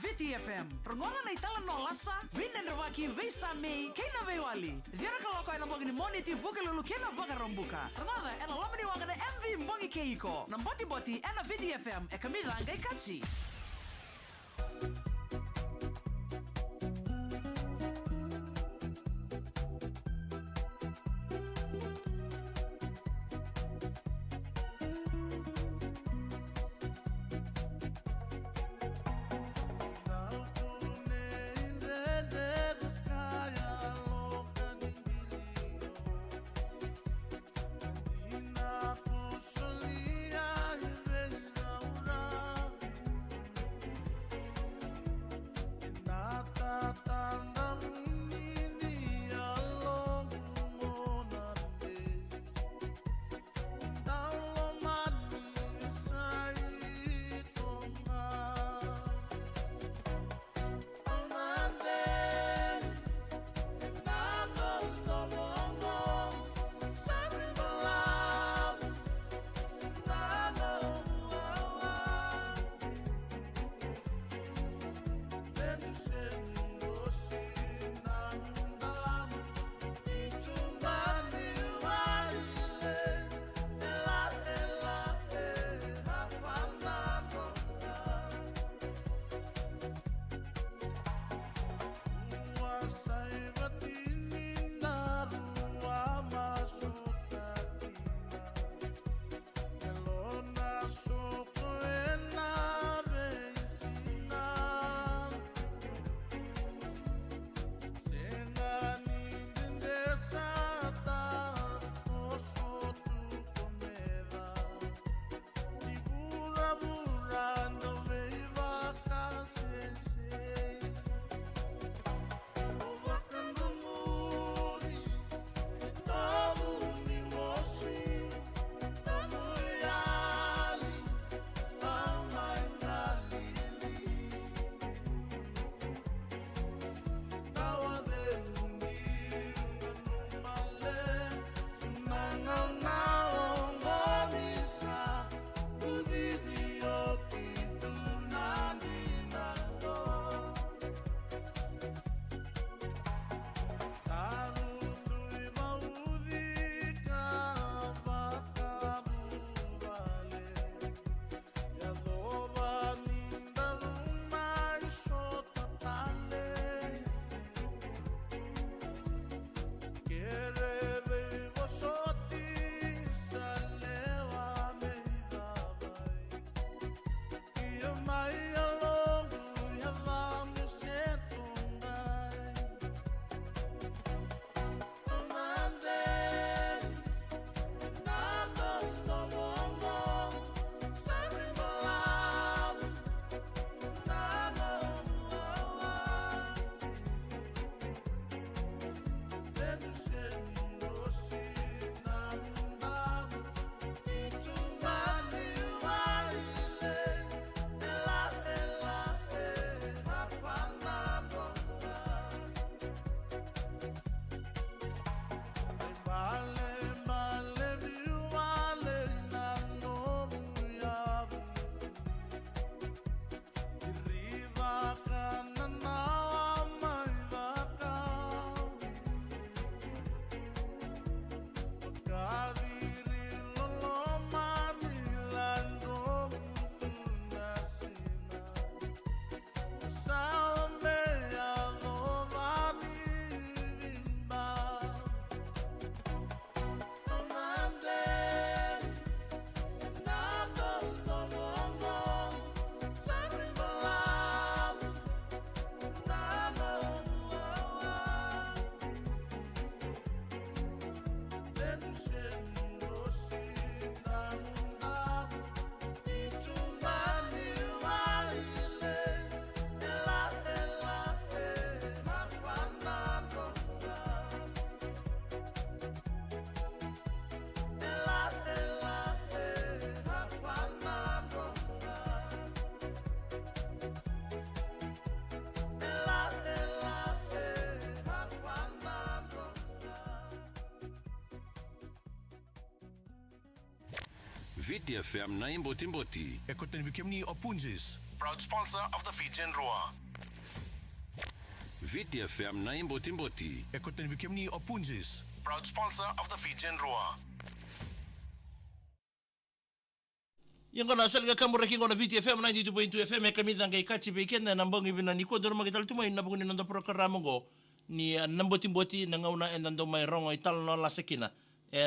VTFM. Perngona na itala no lasa, winenda waki visa mei, kena veiwali. Viera kaloko ena mbongi ni moni ti buke lulu kena baka rombuka. Perngona ena lomani wangana MV mbongi keiko. Na mboti boti ena VTFM e kamira ngai kachi. VTFM na Imboti. Ekoten Vikemni Opunjis, proud sponsor of the Fijian Roar. VTFM na Imboti. Ekoten Vikemni Opunjis, proud sponsor of the Fijian Roar. Yang kona salga kamura kingo na VTFM 92.2 FM kami tanga ikachi bekenda na mbongi vina ni kondo ma kital tumai na buguni nanda programa go ni namboti na ngauna endando mai rongo ital no la sekina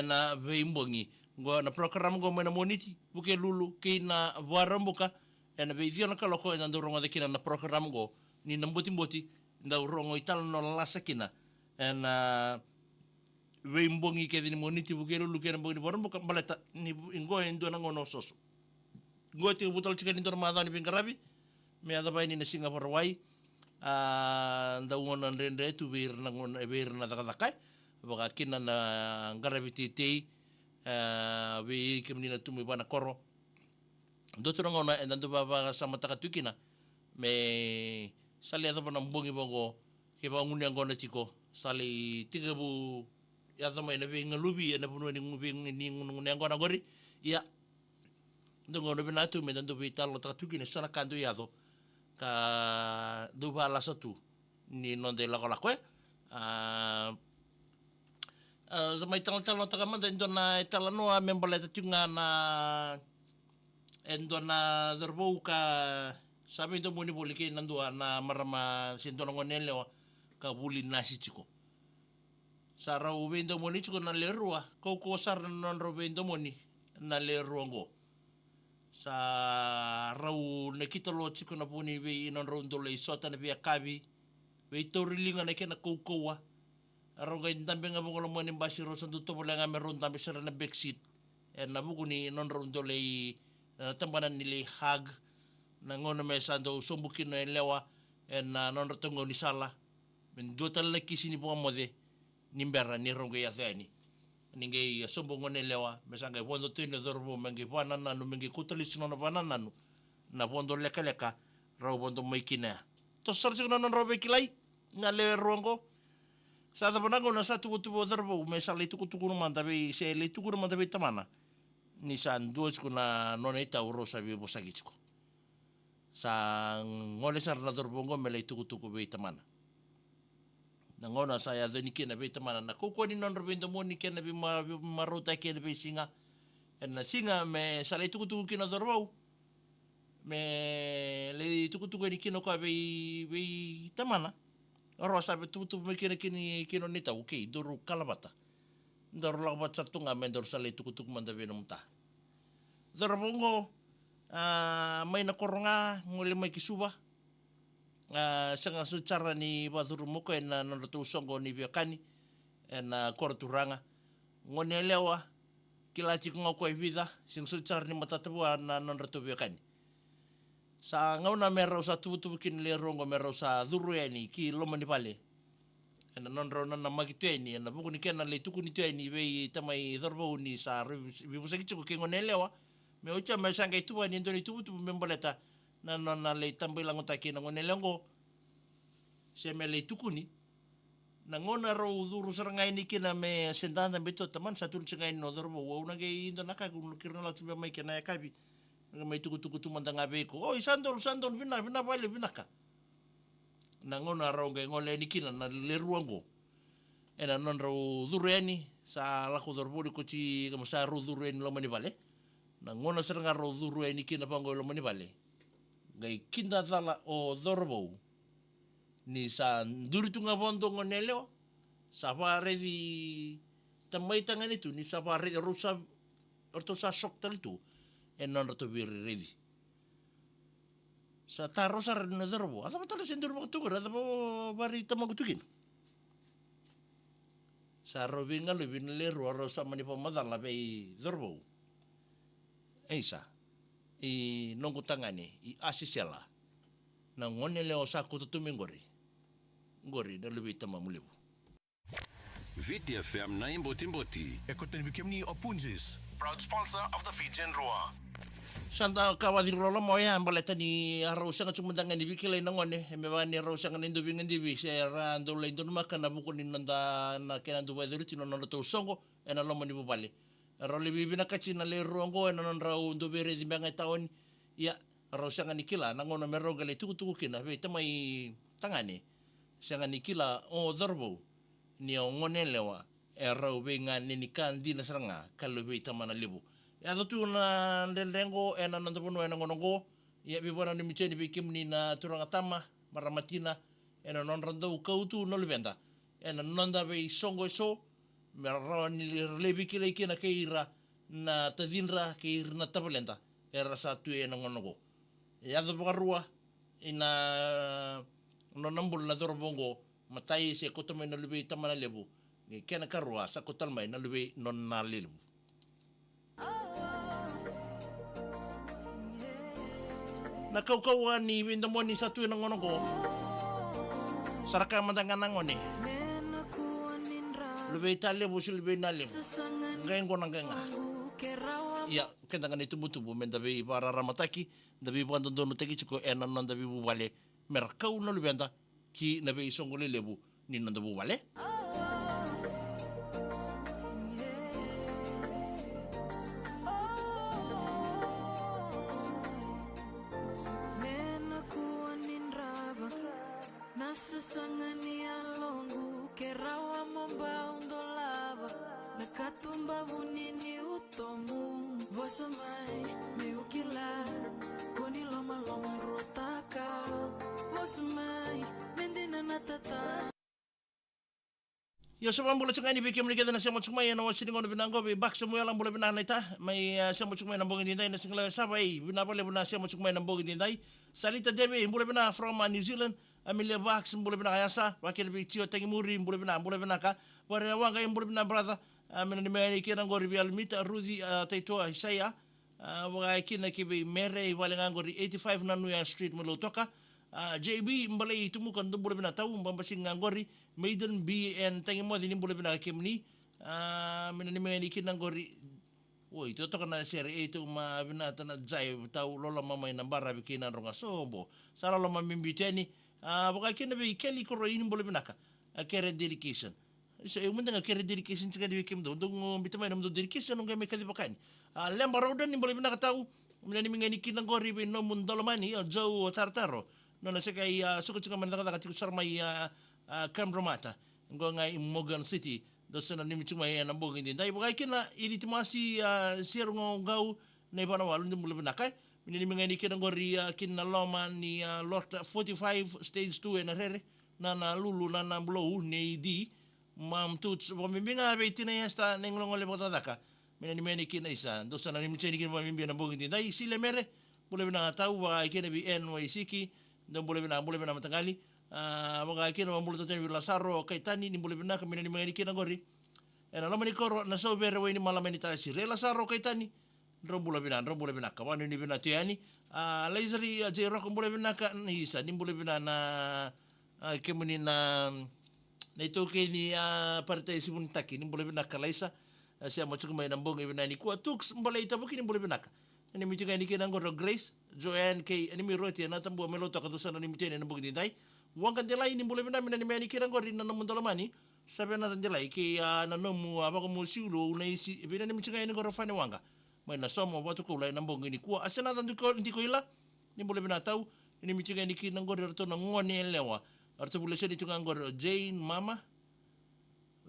na veimbongi go na programa go mena moniti buke lulu ke na warambuka na veidio na kaloko endando rongo de kina na programa go ni namboti nda rongo ital no la sekina na veimbongi ke ni moniti buke lulu ke na mbongi warambuka baleta ni ingo endo na ngono soso Goti butal chicken indoor madani pingarabi me ada bai ni Singapore wai nda ngona rende tu bir na ngona bir na dakakai baka kina na ngarabi titi we kemni tu me bana koro do tu ngona enda tu baba sama takatukina me sali ada bana mbongi bongo ke ba ngunya ngona chiko sali tigabu ya zama ina be ngalubi ina bunu ni ngubi ni ngunya ngona gori ya Ndongo no binatu me dando vital lo tatuki ni sana kandu yado ka duba la satu ni non de la kola kwe zamai tal takamanda indona italanoa membole tatunga na endona derbo ka sabi ndo muni bolike nandua na marama sindona ngonele ka buli nasi chiko sara ubendo moni chiko na lerua ko sar non robendo moni na leruango sa rau ne kita lo chiko na puni we non rondo le sota na via kabi we torilinga na kena koukoua rau ga ndambe nga bongolo mo ni basi ro sandu to bola nga meron tambe sera na backseat na buku ni non rondo le tambanan ni le hag na ngono me sando sombuki no lewa na non rotongo ni sala men dotal la kisini po mode nimbera ni rongo ya thani ninge sombo ngone lewa mesanga bondo tino dorbo mengi banana no mengi kutalis no banana no na bondo leka ro bondo maikina to sarsi no robe kilai na le rongo sa da banango na sa tu dorbo me sale tu no manda be se le tu no manda be tamana ni san duos kuna no neta uro sa bi bosagichko sa ngole sar na dorbo ngo me le tu be tamana Nangona saya deni kena be tamana na koko ni non robendo moni kena be marota kena be singa na singa me sale tuku kena dorbo me le tuku ni kena ko be tamana oro sabe tuku me kena neta okay doru kalabata doru labata tunga me doru sale tuku manda be nomta dorbongo mai na koronga ngole mai kisuba sanga sucara ni baduru moko na noto songo ni biakani na korturanga ngone lewa kilati ko ko vida sing sucara ni matatabu na noto biakani sa ngauna mero sa tubu kin le rongo mero sa durueni ki loma ni pale na non rona na magiteni na buku ni kena le tuku ni teni be tamai dorbo ni sa bibusa kichu ko ngone lewa me ocha me sanga itu ni ndoni tubu memboleta na le tambai lango taki na ngone lengo se me le tukuni na ngona ro duru serangai ni kina me sendanda beto taman satu sengai no dorbo wa una ge indo naka ku kirna la tumba mai kena kabi mai tuku tu mandanga be ko oi sandon vina vale vinaka na ngona ro ge ngole ni kina na le ruango ena non ro dureni sa la ko dorbo ko ti como sa ro dureni lo mani vale na ngona seranga ro dureni kina pango lo mani vale gai kinda dala o dorbo ni sa nduritunga bondo ngoneleo sa varevi tamai tangani tu ni sa vare rusa orto sa soktal tu non orto revi sa tarosa no dorbo asa patalo sendur tu ada bari tamagu tukin sa robinga lebin le ro sa mani pamadala be dorbo eisa I nongo tangani I asisela na ngone leo sa kututu ngori na lebi tama mulebu VTFM na Imboti. Ekoten Vikemni Opunjis, proud sponsor of the Fijian Roar. Santa kawadir rolo mo ya baleta ni arausa nga sumundangan ni bikilay na ngone me ba ni arausa nga nindo bingan dibi sera ando le ndo makana buko ni nanda na kenando weather tino no to songo ena lo mani bubali ro le bibina kachina le ruango na non rau ndo bere di banga taon ia ro sanga nikila na ngona meronga le tuku kina ve tamai tangane sanga nikila o dorbo ni o ngone lewa e rau be nga ni kan dina sanga kalu be tamana lebu ya tu na lendengo e na nando pono e na ngonongo ia be bona ni micheni be kimni na turanga tama maramatina e na non rando kautu no levenda e na nonda be songo so me rao ni lebi kile kina keira na tadinra keira na tabalenta e rasa tu e na ngonongo e ado bagarua ina no nambul na dorobongo matai se kotome na lebe tamana lebu ni kena karua sa kotal mai na lebe non na lebu na kau ni winda mo ni satu na ngonongo saraka mandangana ngone lebe tale bu lebe na lebu ngengo na ngenga ya kenda ngani tumbu menda be para ramataki da be bando dono teki chiko ena nanda be bu wale merkau no lubenda ki na be songole lebu ni nanda bu wale Sasangani alongu kerawa momba undolava nakatumba bunini utomu vosamai meukila koni loma rotaka vosamai mendina natata yo sabang bula chungani be kemni kedana semo chungmai na wasini ngono binango be bak semuela bula binana ita mai semo chungmai na bongi dindai na singla sabai binabale buna semo chungmai na bongi dindai salita debe bula bina from New Zealand Amelia Vax mbule bina yasa wakil bi tio tengi muri mbule bina ka ware wanga mbule bina brother amena ni meni kina ngori bi almita Ruzi taito Isaiah wanga kina kibi mere wale ngori 85 na Nuya Street melo toka JB mbale tumuka mbule bina tau mbambasi ngori Maiden BN tengi modi ni mbule bina kimni amena ni meni kina ngori woi to toka na sere itu ma bina tana jai tau lola mama ina bara bikina ronga sombo sala loma mimbiteni baka kena be keli koro ini boleh benaka kere dedication so eu mendanga kere dedication cika di kim do ndung bitama nam do dedication ngai me kali bakani lembara udan ni boleh benaka tau mendani mingani kina ngori be no mundolomani jau tartaro no na sekai suku cika mendaka taka tiku sarmai Cambromata ngai Morgan City do sana ni micuma ya nambo ngindi dai baka kena ili timasi sirungo ngau nei bana walu ni boleh benaka Mini mingani kina ngori kina loma ni lot 45 stage 2 na rere na lulu na blow ni di mam tuts bombinga betina esta nenglong le botadaka mini meni kina isa do sana ni mcheni kina bombinga na bogi dai sile mere bole bina tau wa kina bi NYC ki do bole bina matangali mga kina bole to temi Lazaro Kaitani ni bole bina mini mingani kina ngori ena loma ni koro na so bere we ni malameni ta si Lazaro Kaitani rombula bina kawan ni bina tiani laisari je rok bula bina ka isa ni bula bina na kemuni na itu ke ni partai sibun taki ni bula bina ka laisa sia mo chukuma na mbong bina ni ku tux mbala ita buki ni bula bina ka ni mitiga ni kina ngoro Grace Joanne ke ni mi roti na tambo melota ka dosana ni mitene na buki dai wang kan delai ni bula bina ni meni kina ngori na mundalamani sabe na delai ke na nomu abako musiulo na isi bina ni mitiga ni ngoro fane wanga mai na somo watu ko lai nambong ini kuwa asana tandu ko ndiko ila ni boleh bina tau ini mitiga ni ki nangor rto na ngone lewa arto boleh sedi tunga ngor Jane mama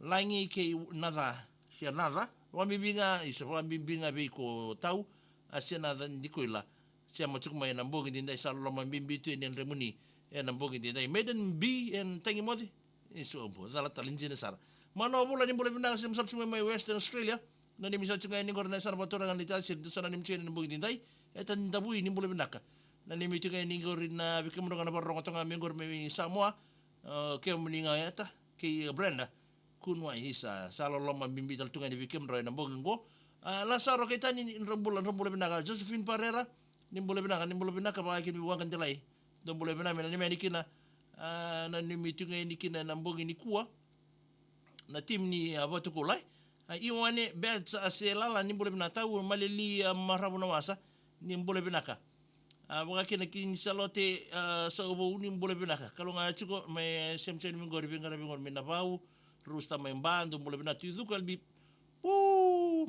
langi ke nada sia nada wa bimbinga isa wa bimbinga be ko tau asana ndiko ila sia mo chuk mai nambong ini dai salo ma bimbitu ni remuni e nambong ini dai Maiden B en tangi modi iso bo dala talinji na sar mano bola ni boleh bina sim sab mai Western Australia na ni misa chunga ni gorna sar batora ngan dita sir sana ni mchene ni bugi dai etan tabui ni boleh benaka na ni mitika ni gorin na bikem ronga na barong tonga mengor me Samoa ke mninga eta ke Brenda kunwa isa salo loma bimbi dal tunga ni bikem ro na bongo Lazaro Kaitani ni rombula benaka Josephine Parera ni boleh benaka ba ke biwangan delai do boleh benaka ni menikina na ni mitika ni kina na bongi ni kuwa na tim ni abatu kulai iwane bet selala ni boleh bina tau malili marabu na wasa ni boleh binaka baka kena kin salote sa ubo ni boleh binaka kalau nga chuko may semchen mingor bingara bingor minabau rusta may bando boleh bina tu kalbi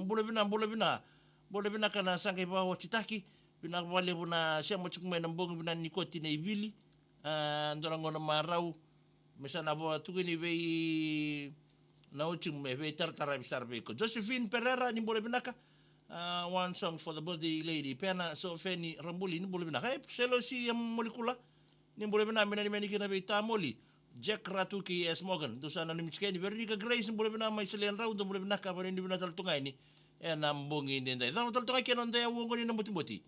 bole bina kana sanga iba wachitaki bina wale buna siamo chukumena mbongi bina nikoti na ibili ndora ngona marau mesana bo tugini bei na uchume bei tartara bisar beko Josephine Pereira ni bole binaka one song for the birthday lady pena so feni rambuli ni bole binaka selo si molecula ni bole bina mena ni meni kina bei tamoli Jack Ratuki S. Morgan tu sana ni mchikeni Veronica Grace bole bina mai selen round bole binaka ba ni bina taltungai ni nambongi ndendai tama taltungai kenon dai wongo ni nambuti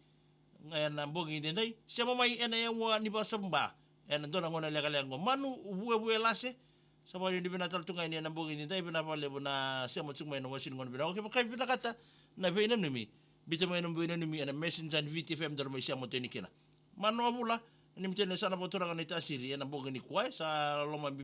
nambongi ndendai siamo mai ena wa ni ba samba ndona ngona lega manu bue lase sabari ni bina taltungai ni nambongi ndendai bina pale buna siamo chungmai no wasin ngona bina okay pakai bina kata na bina nimi bitama no bina nimi ana messenger VTFM dar mai siamo tenikina manu abula ni mtene sana botora kanita siri nambongi ni kwai sa loma